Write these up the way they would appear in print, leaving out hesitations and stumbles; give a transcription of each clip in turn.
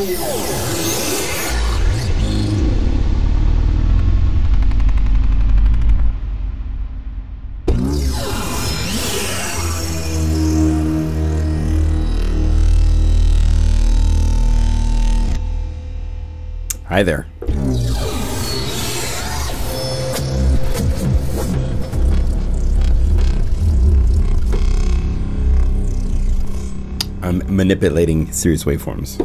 Hi there. I'm manipulating serious waveforms.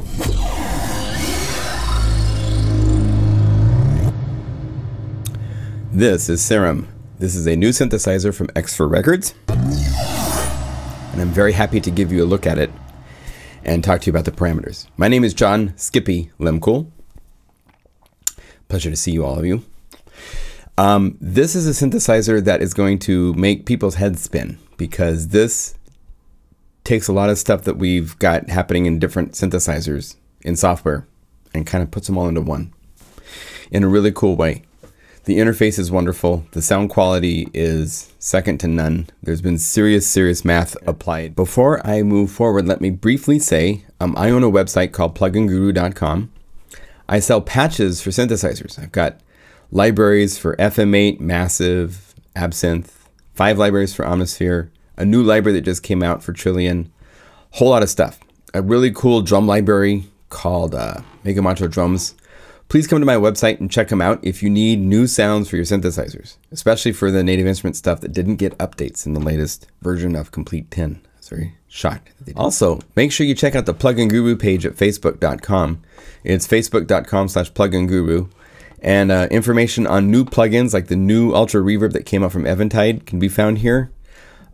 This is Serum. This is a new synthesizer from Xfer Records, and I'm very happy to give you a look at it and talk to you about the parameters. My name is John Skippy Lemcool. Pleasure to see you, all of you. This is a synthesizer that is going to make people's heads spin, because this takes a lot of stuff that we've got happening in different synthesizers in software and kind of puts them all into one in a really cool way. The interface is wonderful. The sound quality is second to none. There's been serious math applied. Before I move forward, let me briefly say I own a website called PlugInGuru.com. I sell patches for synthesizers. I've got libraries for FM8, Massive, Absinthe, 5 libraries for Omnisphere, a new library that just came out for Trillion, whole lot of stuff. A really cool drum library called Mega Macho Drums. Please come to my website and check them out if you need new sounds for your synthesizers, especially for the Native Instruments stuff that didn't get updates in the latest version of Complete 10. I was very shocked that they did. Also, make sure you check out the PlugInGuru page at facebook.com. It's facebook.com/PlugInGuru. And information on new plugins like the new Ultra Reverb that came out from Eventide can be found here.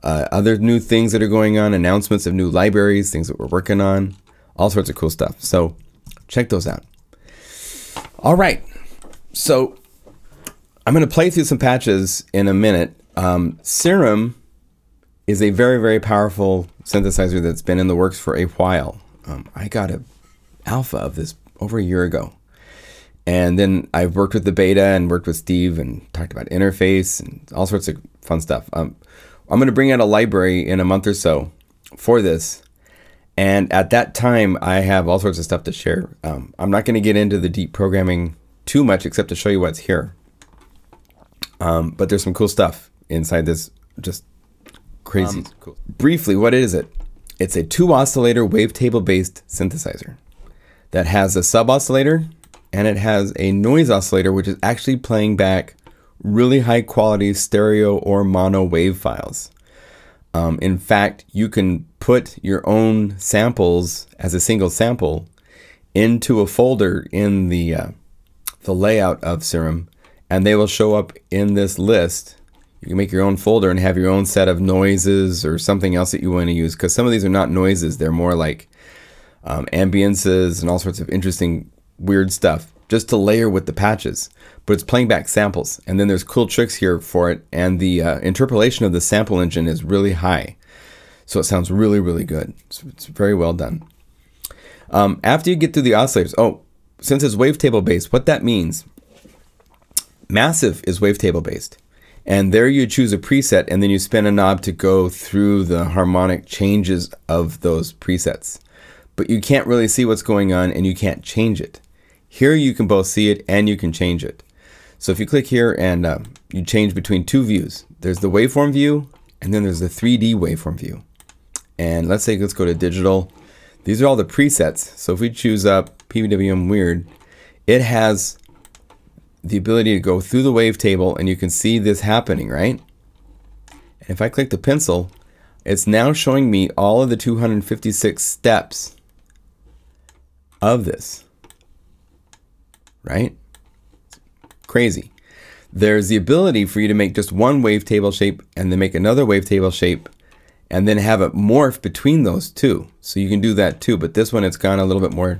Other new things that are going on, announcements of new libraries, things that we're working on, all sorts of cool stuff. So check those out. All right, so I'm going to play through some patches in a minute. Serum is a very powerful synthesizer that's been in the works for a while. I got an alpha of this over a year ago. And then I've worked with the beta and worked with Steve and talked about interface and all sorts of fun stuff. I'm going to bring out a library in a month or so for this. And at that time, I have all sorts of stuff to share. I'm not going to get into the deep programming too much except to show you what's here. But there's some cool stuff inside this, just crazy cool. Briefly, what is it? It's a 2-oscillator wavetable-based synthesizer that has a sub-oscillator, and it has a noise oscillator, which is actually playing back really high-quality stereo or mono wave files. In fact, you can put your own samples as a single sample into a folder in the layout of Serum, and they will show up in this list. You can make your own folder and have your own set of noises or something else that you want to use, because some of these are not noises. They're more like ambiances and all sorts of interesting, weird stuff, just to layer with the patches. But it's playing back samples, and then there's cool tricks here for it, and the interpolation of the sample engine is really high, so it sounds really good. It's very well done. After you get through the oscillators, since it's wavetable based, what that means, Massive is wavetable based, and there you choose a preset, and then you spin a knob to go through the harmonic changes of those presets, but you can't really see what's going on, and you can't change it. Here you can both see it and you can change it. So if you click here and you change between two views, there's the waveform view and then there's the 3D waveform view. And let's go to digital. These are all the presets. So if we choose up PWM Weird, it has the ability to go through the wavetable, and you can see this happening, right? And if I click the pencil, it's now showing me all of the 256 steps of this, right? Crazy. There's the ability for you to make just one wavetable shape and then make another wavetable shape and then have it morph between those two. So you can do that too, but this one, it's gone a little bit more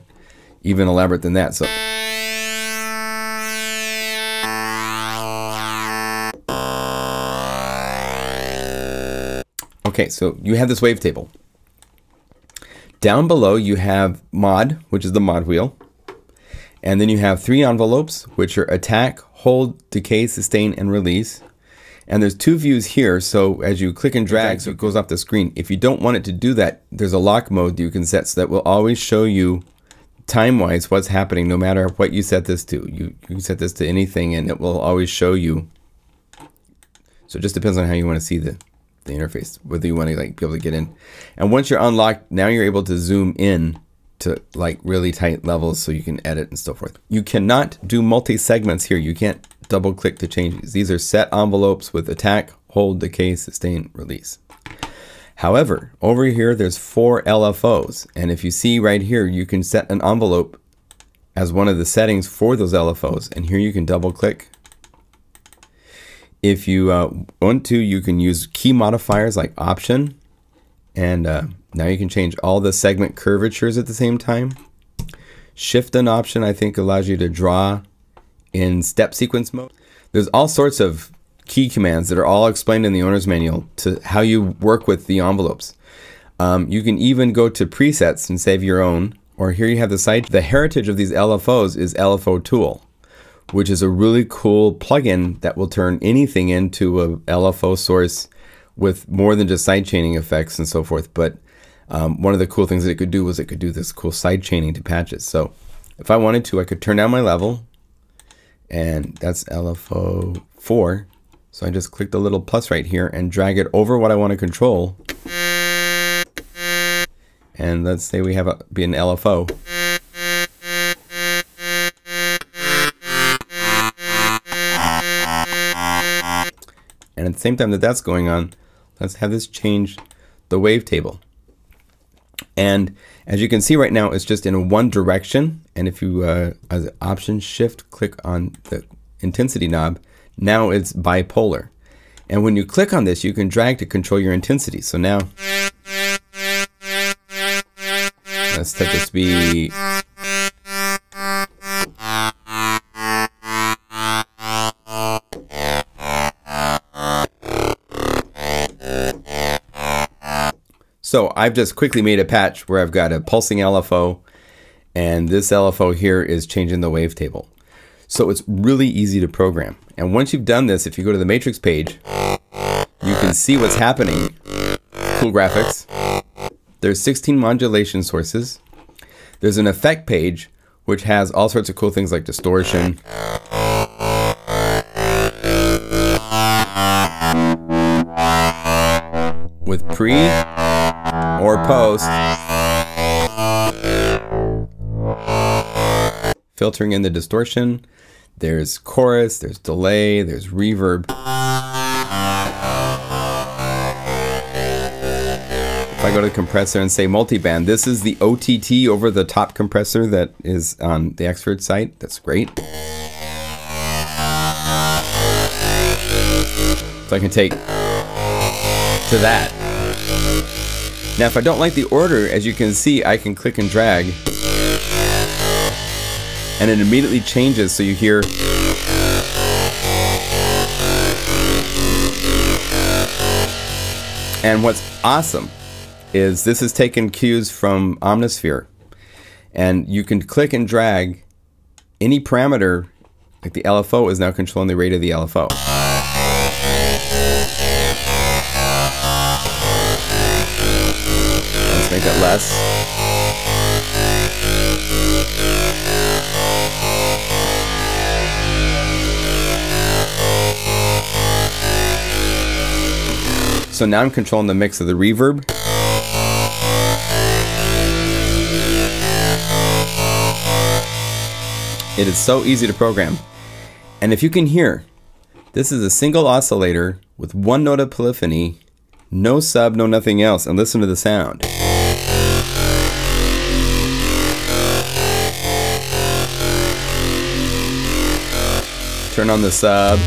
even elaborate than that. So okay, so you have this wavetable. Down below you have mod, which is the mod wheel. And then you have 3 envelopes, which are attack, hold, decay, sustain, and release. And there's 2 views here, so as you click and drag, so it goes off the screen. If you don't want it to do that, there's a lock mode you can set so that will always show you time-wise what's happening no matter what you set this to. You can set this to anything and it will always show you. So it just depends on how you want to see the interface, whether you want to like be able to get in. And once you're unlocked, now you're able to zoom in to like really tight levels so you can edit and so forth. You cannot do multi-segments here. You can't double click to change these. These are set envelopes with attack, hold, decay, sustain, release. However, over here there's 4 LFOs, and if you see right here, you can set an envelope as one of the settings for those LFOs, and here you can double click. If you want to, you can use key modifiers like option, and now you can change all the segment curvatures at the same time. Shift and option, I think, allows you to draw in step sequence mode. There's all sorts of key commands that are all explained in the owner's manual to how you work with the envelopes. You can even go to presets and save your own, or here you have the site. The heritage of these LFOs is LFO Tool, which is a really cool plugin that will turn anything into a LFO source with more than just sidechaining effects and so forth. But one of the cool things that it could do was it could do this cool sidechaining to patches. So if I wanted to, I could turn down my level, and that's LFO 4. So I just click the little plus right here and drag it over what I want to control. And let's say we have be an LFO. And at the same time that that's going on, let's have this change the wavetable. And as you can see right now, it's just in one direction. And if you, as option shift, click on the intensity knob, now it's bipolar. And when you click on this, you can drag to control your intensity. So now, let's set this to be so I've just quickly made a patch where I've got a pulsing LFO, and this LFO here is changing the wavetable. So it's really easy to program. And once you've done this, if you go to the matrix page, you can see what's happening. Cool graphics. There's 16 modulation sources. There's an effect page, which has all sorts of cool things like distortion. With pre or post. Filtering in the distortion. There's chorus, there's delay, there's reverb. If I go to the compressor and say multiband, this is the OTT over the top compressor that is on the Xfer site. That's great. So I can take to that. Now if I don't like the order, as you can see, I can click and drag. And it immediately changes, so you hear. And what's awesome is this is taking cues from Omnisphere. And you can click and drag any parameter, like the LFO is now controlling the rate of the LFO. Let's make that less. So now I'm controlling the mix of the reverb. It is so easy to program. And if you can hear, this is a single oscillator with one note of polyphony, no sub, no nothing else, and listen to the sound. Turn on the sub.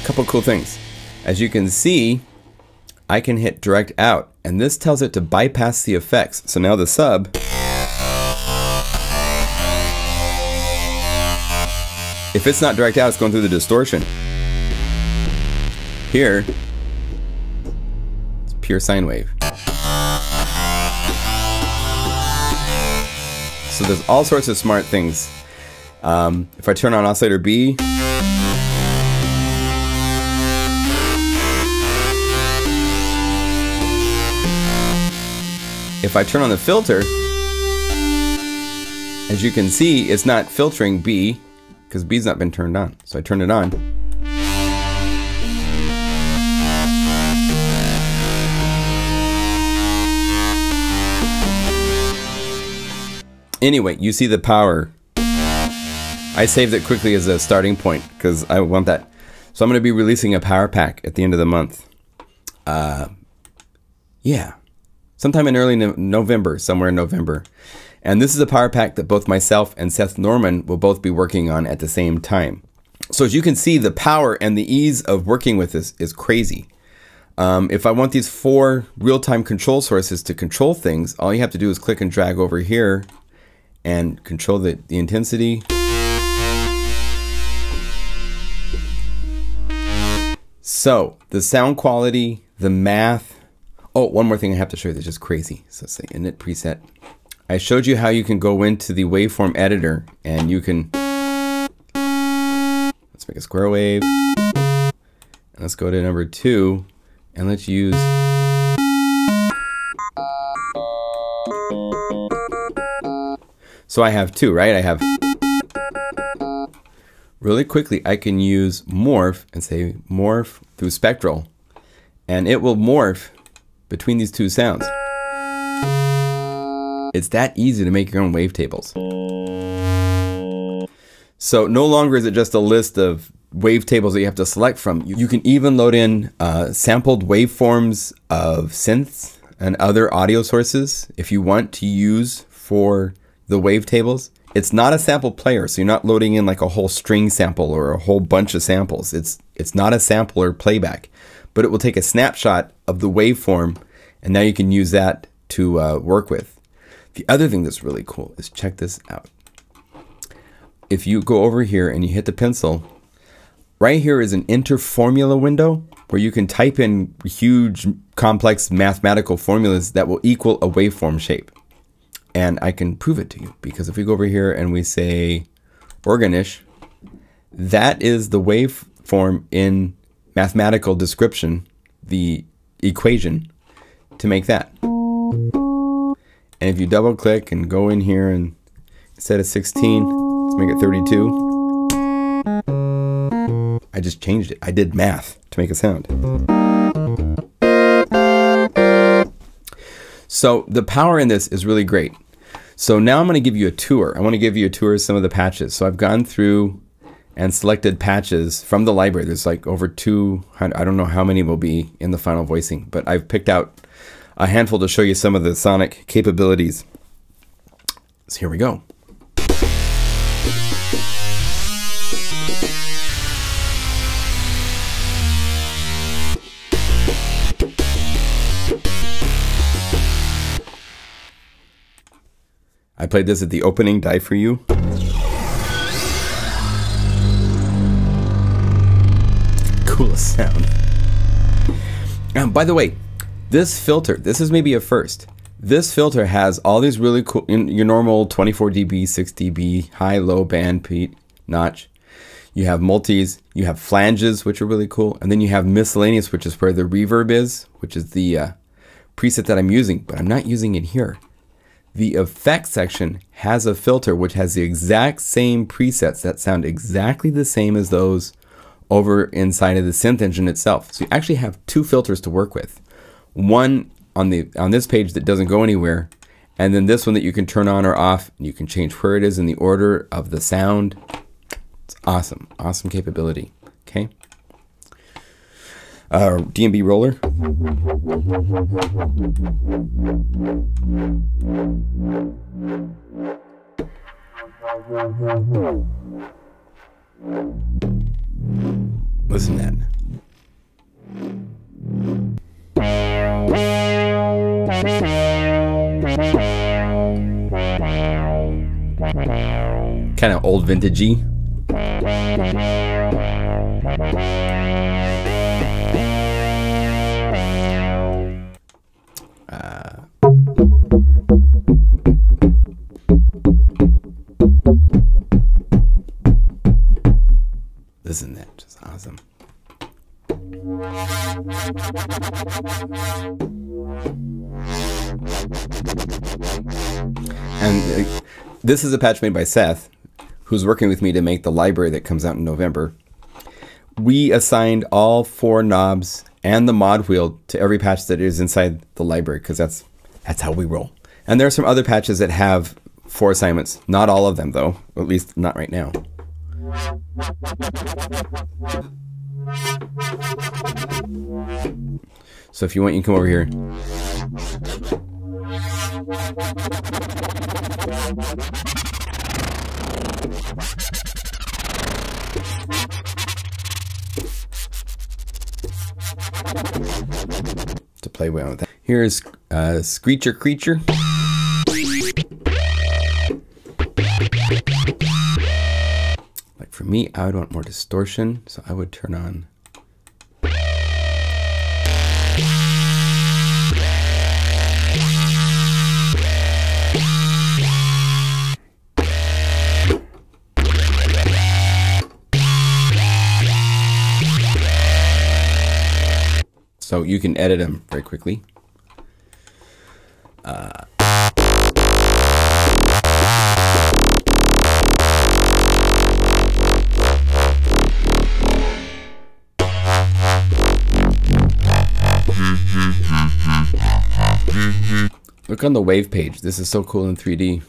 Couple cool things. As you can see, I can hit direct out, and this tells it to bypass the effects. So now the sub, if it's not direct out, it's going through the distortion. Here, it's pure sine wave. So there's all sorts of smart things. If I turn on oscillator B, If I turn on the filter, as you can see, it's not filtering B because B's not been turned on. So I turn it on. Anyway, you see the power. I saved it quickly as a starting point because I want that. So I'm going to be releasing a power pack at the end of the month. Yeah, sometime in early November, somewhere in November. And this is a power pack that both myself and Seth Norman will both be working on at the same time. So as you can see, the power and the ease of working with this is crazy. If I want these 4 real-time control sources to control things, all you have to do is click and drag over here and control the intensity. So the sound quality, the math. Oh, one more thing I have to show you that's just crazy. So say init preset. I showed you how you can go into the waveform editor and you can, let's make a square wave. And let's go to number 2 and let's use, so I have 2, right? I have, really quickly I can use morph and say morph through spectral, and it will morph between these 2 sounds. It's that easy to make your own wavetables. So no longer is it just a list of wavetables that you have to select from. You can even load in sampled waveforms of synths and other audio sources if you want to use for the wavetables. It's not a sample player, so you're not loading in like a whole string sample or a whole bunch of samples. It's not a sample or playback, but it will take a snapshot of the waveform, and now you can use that to work with. The other thing that's really cool is, check this out. If you go over here and you hit the pencil, right here is an enter formula window where you can type in huge, complex mathematical formulas that will equal a waveform shape. And I can prove it to you, because if we go over here and we say Organish, that is the waveform in mathematical description, the equation to make that. And if you double click and go in here and instead of 16, let's make it 32. I just changed it. I did math to make a sound. So the power in this is really great. So now I'm going to give you a tour. I want to give you a tour of some of the patches. So I've gone through and selected patches from the library. There's like over 200, I don't know how many will be in the final voicing, but I've picked out a handful to show you some of the sonic capabilities. So here we go. I played this at the opening Die For You. Coolest sound. By the way, this filter, this is maybe a first. This filter has all these really cool, your normal 24 dB, 6 dB, high, low band, peak, notch. You have multis, you have flanges, which are really cool. And then you have miscellaneous, which is where the reverb is, which is the preset that I'm using, but I'm not using it here. The effects section has a filter which has the exact same presets that sound exactly the same as those over inside of the synth engine itself. So you actually have 2 filters to work with. One on this page that doesn't go anywhere, and then this one that you can turn on or off. You can change where it is in the order of the sound. It's awesome, awesome capability. Okay. D&B roller. Listen to that. Kind of old vintagey. Listen to that, just awesome. And this is a patch made by Seth, who's working with me to make the library that comes out in November. We assigned all 4 knobs and the mod wheel to every patch that is inside the library, because that's how we roll. And there are some other patches that have 4 assignments. Not all of them, though. Or at least not right now. So if you want, you can come over here. To play around with that. Here's Screecher Creature. Like for me, I would want more distortion, so I would turn on. So you can edit them very quickly. Look on the wave page. This is so cool in 3D.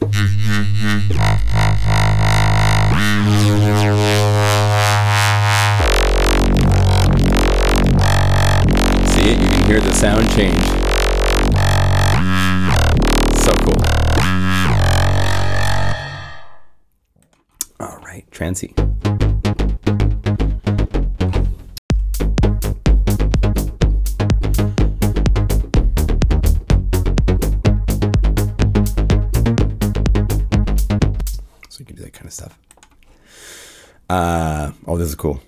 See it? You can hear the sound change. So cool. All right, Transy. So you can do that kind of stuff. Oh, this is cool.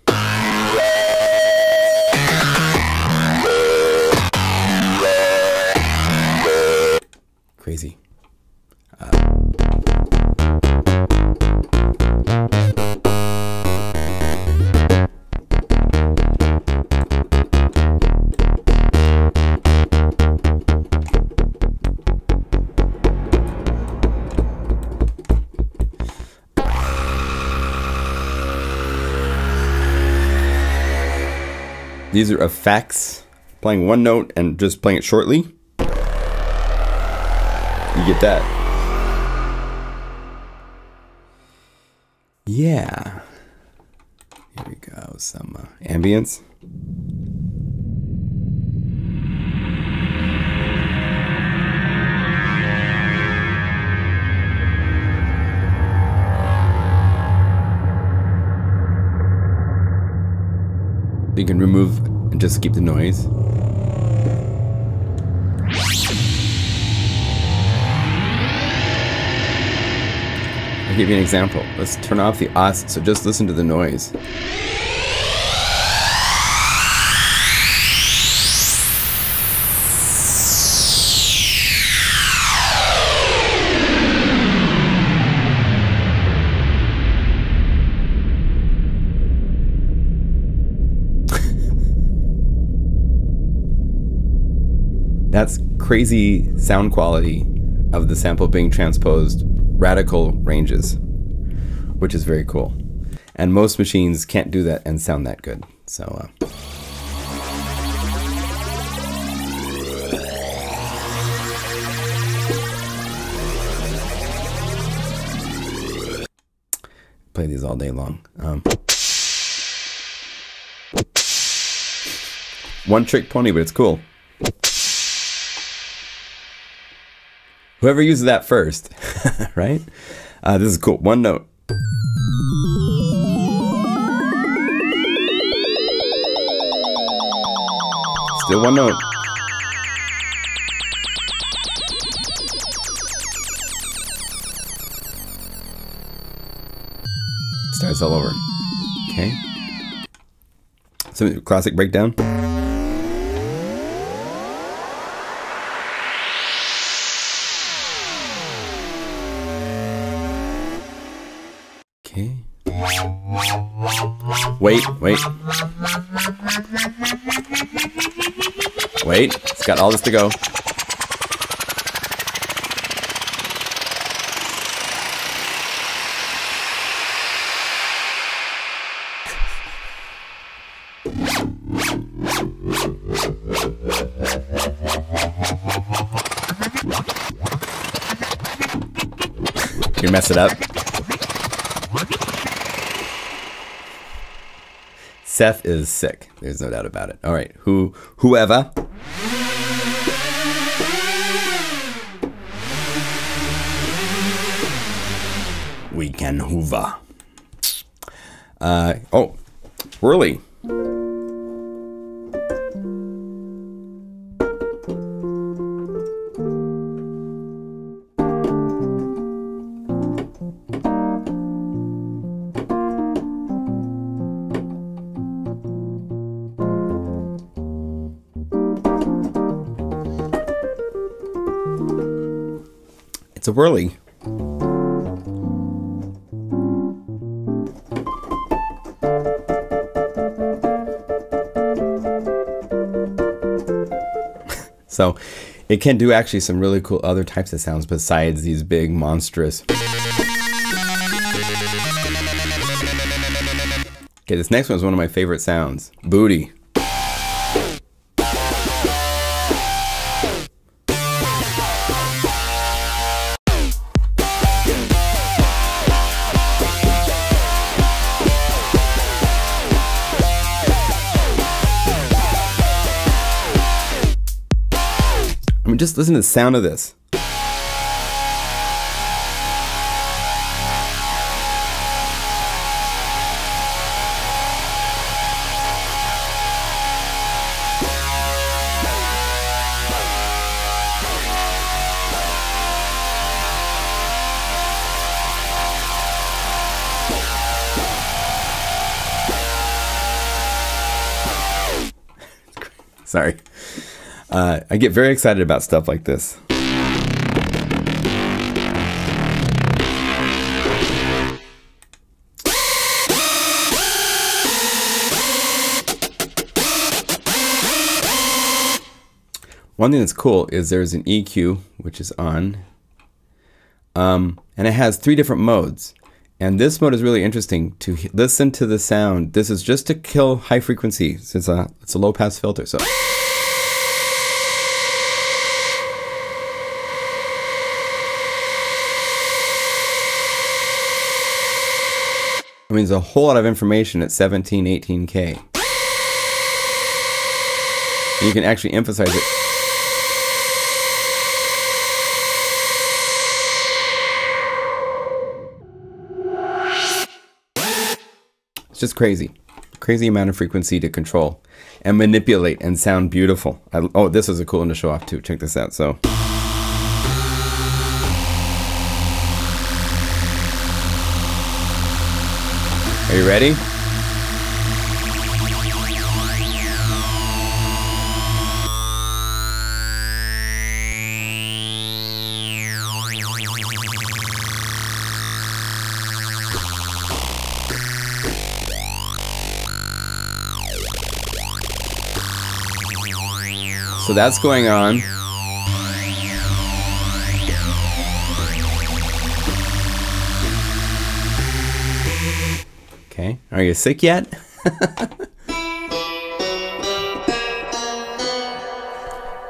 Crazy. These are effects, playing one note and just playing it shortly. You get that. Yeah. Here we go, some ambience. You can remove and just keep the noise. I'll give you an example. Let's turn off the os, so just listen to the noise. That's crazy sound quality of the sample being transposed, radical ranges, which is very cool. And most machines can't do that and sound that good. So play these all day long. One trick pony, but it's cool. Whoever uses that first, right? This is cool. One note. Still one note. Starts all over. Okay. Some classic breakdown. Okay. Wait. Wait, it's got all this to go. You mess it up. Seth is sick. There's no doubt about it. All right, whoever. We can hoover. Oh, Whirly. It's a whirly. So it can do actually some really cool other types of sounds besides these big monstrous. Okay, this next one is one of my favorite sounds. Booty. I mean, just listen to the sound of this. Sorry. I get very excited about stuff like this. One thing that's cool is there's an EQ, which is on, and it has 3 different modes. And this mode is really interesting to listen to the sound. This is just to kill high frequency. It's a low pass filter. So. I mean, there's a whole lot of information at 17, 18K. And you can actually emphasize it. It's just crazy. Crazy amount of frequency to control and manipulate and sound beautiful. Oh, this is a cool one to show off too. Check this out. So. Are you ready? So that's going on. Okay, are you sick yet?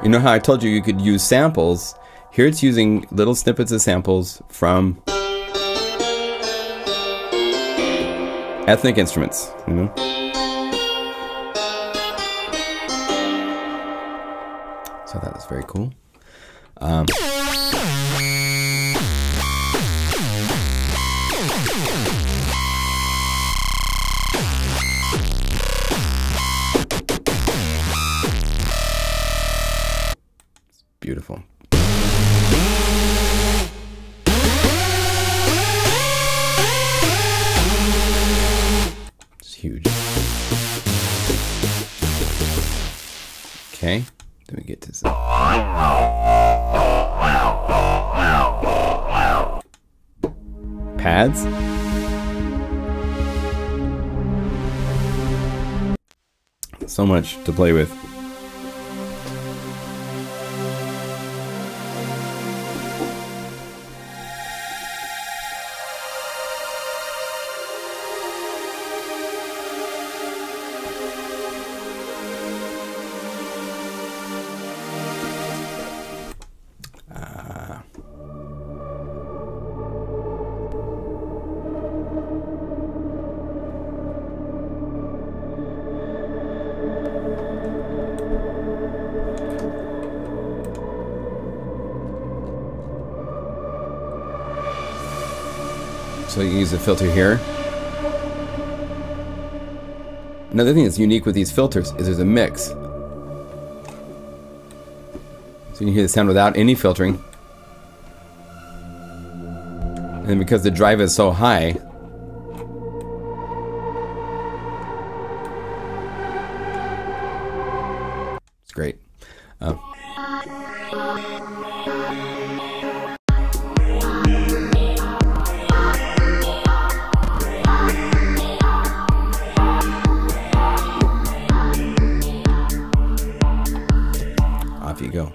You know how I told you could use samples? Here it's using little snippets of samples from ethnic instruments, you know? So that was very cool. Beautiful. It's huge. Okay, let me get to this. Pads. So much to play with. So you use a filter here. Another thing that's unique with these filters is there's a mix. So you can hear the sound without any filtering. And because the drive is so high, it's great. Off you go.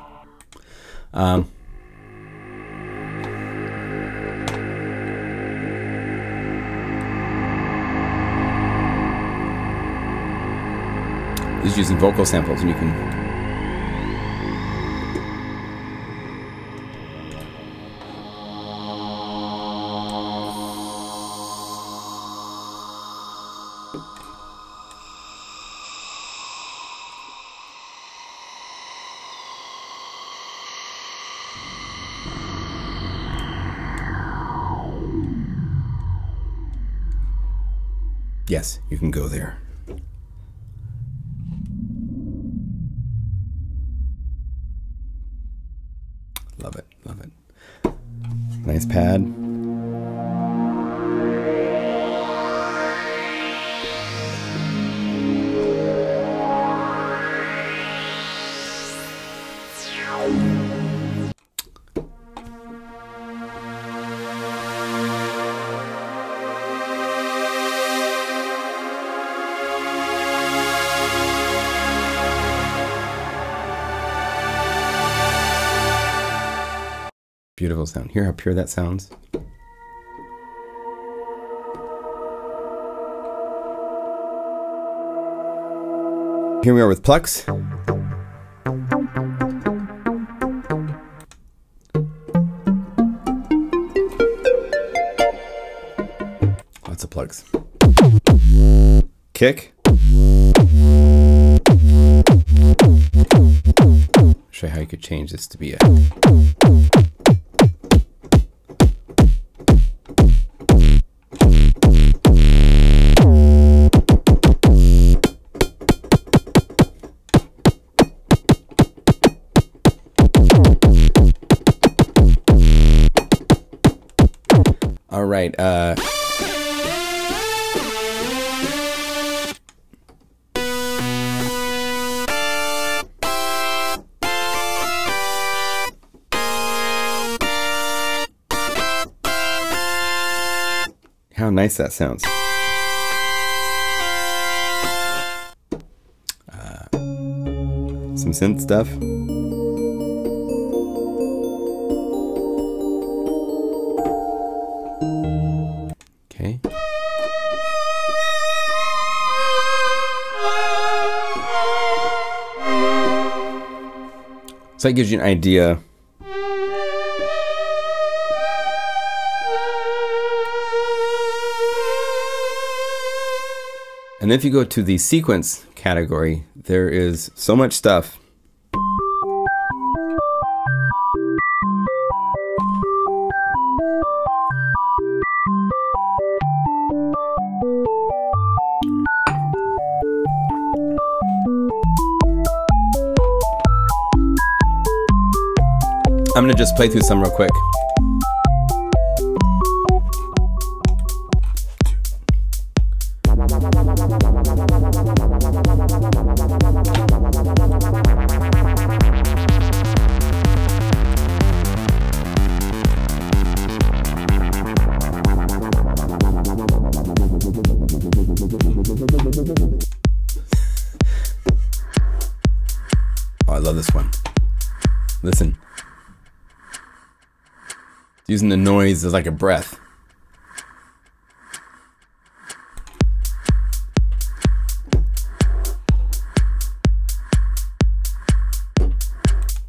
This is using vocal samples, and you can yes, you can go there. Love it, love it. Nice pad. Beautiful sound. Hear how pure that sounds? Here we are with Plux. Lots of plugs. Kick. Show you how you could change this to be a all right, how nice that sounds. Some synth stuff. Okay. So that gives you an idea. And then if you go to the sequence category, there is so much stuff. I'm gonna just play through some real quick. Oh, I love this one. Listen. Using the noise as like a breath.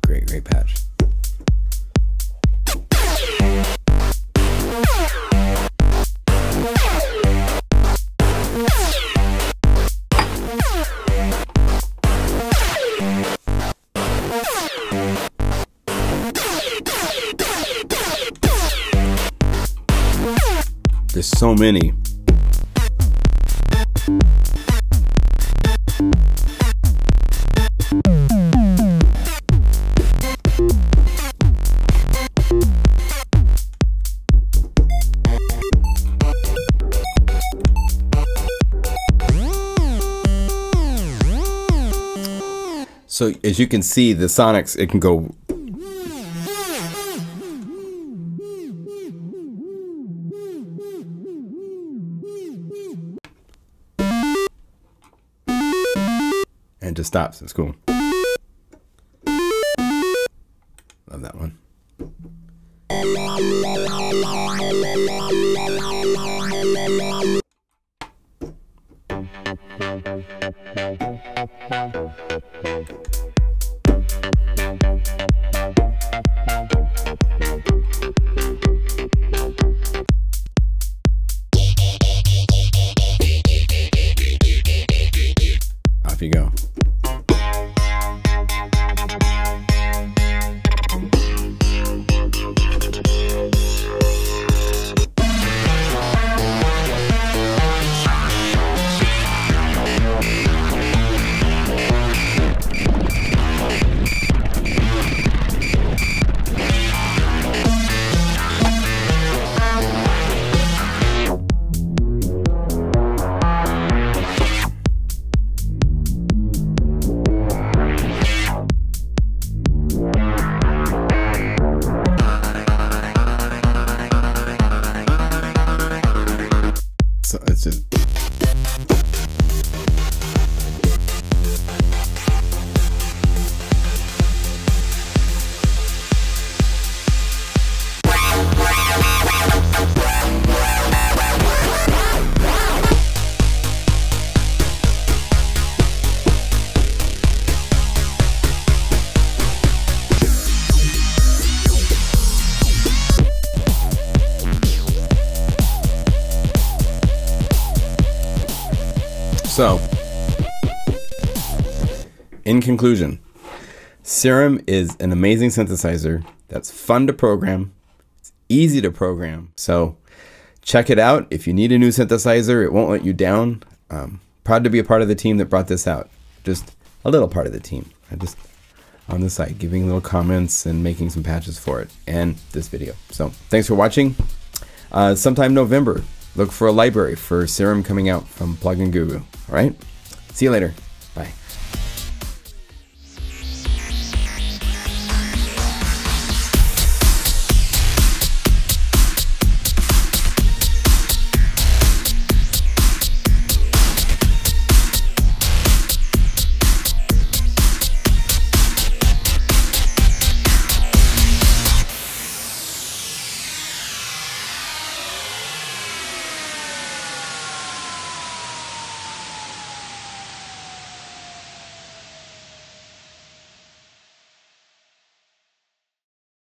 Great, great patch. There's so many. So as you can see, the sonics, it can go and just stops. It's cool. Love that one. Off you go. So it's just so, in conclusion, Serum is an amazing synthesizer that's fun to program, it's easy to program, so check it out. If you need a new synthesizer, it won't let you down. Proud to be a part of the team that brought this out. Just a little part of the team. I just on the site giving little comments and making some patches for it and this video. So thanks for watching. Sometime November, look for a library for Serum coming out from PlugInGuru. All right, see you later. Bye.